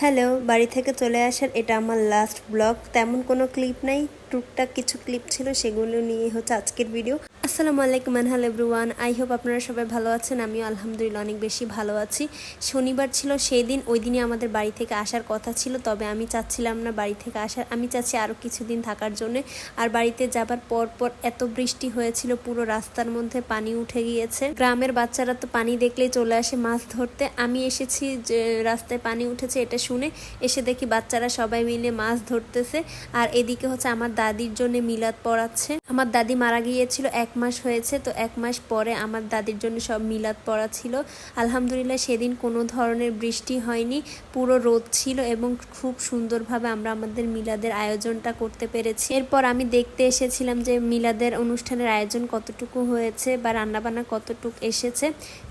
Hello, বাড়ি থেকে চলে আসার এটা আমার লাস্ট ব্লগ। তেমন কোনো ক্লিপ নাই, টুকটাক কিছু ক্লিপ ছিল, সেগুলো নিয়ে হচ্ছে আজকের ভিডিও। আসসালামু আলাইকুম and hello everyone, I hope আপনারা সবাই ভালো আছেন। আমিও আলহামদুলিল্লাহ অনেক বেশি ভালো আছি। শনিবার ছিল সেই দিন, ওই দিনই আমাদের বাড়ি থেকে আসার কথা ছিল, তবে আমি চাচ্ছিলাম না বাড়ি থেকে আসার। আমি চাচ্ছি আরও কিছুদিন থাকার জন্য। আর বাড়িতে যাবার পর এত বৃষ্টি হয়েছিল, পুরো রাস্তার মধ্যে পানি উঠে গিয়েছে। গ্রামের বাচ্চারা তো পানি দেখলেই চলে আসে মাছ ধরতে। আমি এসেছি যে রাস্তায় পানি উঠেছে এটা শুনে, এসে দেখি বাচ্চারা সবাই মিলে মাছ ধরতেছে। আর এদিকে হচ্ছে আমার দাদির জন্য মিলাদ পড়াচ্ছে। আমার দাদি মারা গিয়েছিল 1 মাস হয়েছে, তো 1 মাস পরে আমার দাদির জন্য সব মিলাদ পড়া ছিল। আলহামদুলিল্লাহ সেদিন কোনো ধরনের বৃষ্টি হয়নি, পুরো রোদ ছিল এবং খুব সুন্দরভাবে আমরা আমাদের মিলাদের আয়োজনটা করতে পেরেছি। এরপর আমি দেখতে এসেছিলাম যে মিলাদের অনুষ্ঠানের আয়োজন কতটুকু হয়েছে বা রান্নাবান্না কতটুকু এসেছে।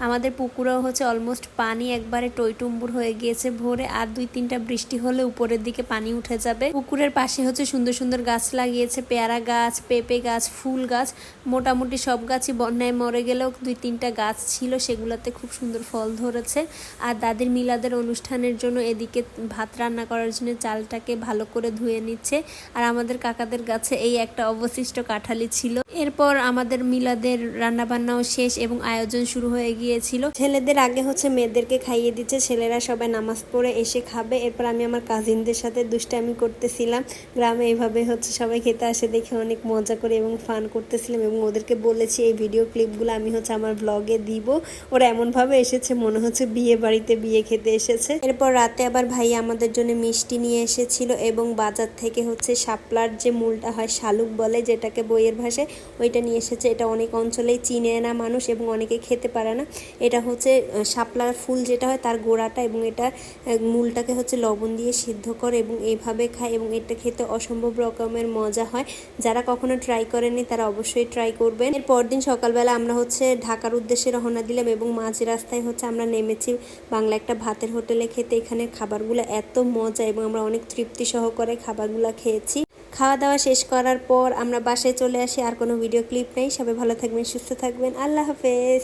আমাদের পুকুরেও হচ্ছে অলমোস্ট পানি একবারে টইটুম্বুর হয়ে গিয়েছে ভোরে। আর 2-3টা বৃষ্টি হলে উপরের দিকে পানি উঠে যাবে। পুকুরের পাশে হচ্ছে সুন্দর সুন্দর গাছ লাগিয়েছে, পেয়ারা গাছ, পেঁপে গাছ, ফুল গাছ, মোটামুটি সব গাছই বন্যায় মরে গেলেও 2-3টা গাছ ছিল, সেগুলোতে খুব সুন্দর ফল ধরেছে। আর দাদির মিলাদের অনুষ্ঠানের জন্য এদিকে ভাত রান্না করার জন্য চালটাকে ভালো করে ধুয়ে নিচ্ছে। আর আমাদের কাকাদের গাছে এই একটা অবশিষ্ট কাঁঠালি ছিল। এরপর আমাদের মিলাদের রান্নাবান্নাও শেষ এবং আয়োজন শুরু হয়ে গিয়েছিল। ছেলেদের আগে হচ্ছে মেয়েদেরকে খাইয়ে দিচ্ছে, ছেলেরা সবাই নামাজ পড়ে এসে খাবে। এরপর আমি আমার কাজিনদের সাথে দুষ্টামি করতেছিলাম। গ্রামে এইভাবে হচ্ছে সবাই খেতে আসে দেখে অনেক মজা করে এবং ফান করতেছিলাম এবং ওদেরকে বলেছি এই ভিডিও ক্লিপগুলো আমি হচ্ছে আমার ব্লগে দিব। ওরা এমনভাবে এসেছে মনে হচ্ছে বিয়ে বাড়িতে বিয়ে খেতে এসেছে। এরপর রাতে আবার ভাই আমাদের জন্য মিষ্টি নিয়ে এসেছিল এবং বাজার থেকে হচ্ছে শাপলার যে মূলটা হয়, শালুক বলে যেটাকে বইয়ের ভাষায়, ওইটা নিয়ে এসেছে। এটা অনেক অঞ্চলেই চিনে না মানুষ এবং অনেকে খেতে পারে না। এটা হচ্ছে শাপলার ফুল যেটা হয় তার গোড়াটা, এবং এটা মূলটাকে হচ্ছে লবণ দিয়ে সিদ্ধ করে এবং এইভাবে খায় এবং এটা খেতে অসম্ভব রকমের মজা হয়। যারা কখনো ট্রাই করেননি তারা অবশ্যই ট্রাই করবেন। এর পরদিন সকালবেলা আমরা হচ্ছে ঢাকার উদ্দেশ্যে রওনা দিলাম এবং মাঝ রাস্তায় হচ্ছে আমরা নেমেছি বাংলা একটা ভাতের হোটেলে খেতে। এখানে খাবারগুলো এত মজা এবং আমরা অনেক তৃপ্তি সহকারে খাবারগুলো খেয়েছি। খাওয়া দাওয়া শেষ করার পর আমরা বাসায় চলে আসি। আর কোনো ভিডিও ক্লিপ নেই। সবাই ভালো থাকবেন, সুস্থ থাকবেন। আল্লাহ হাফেজ।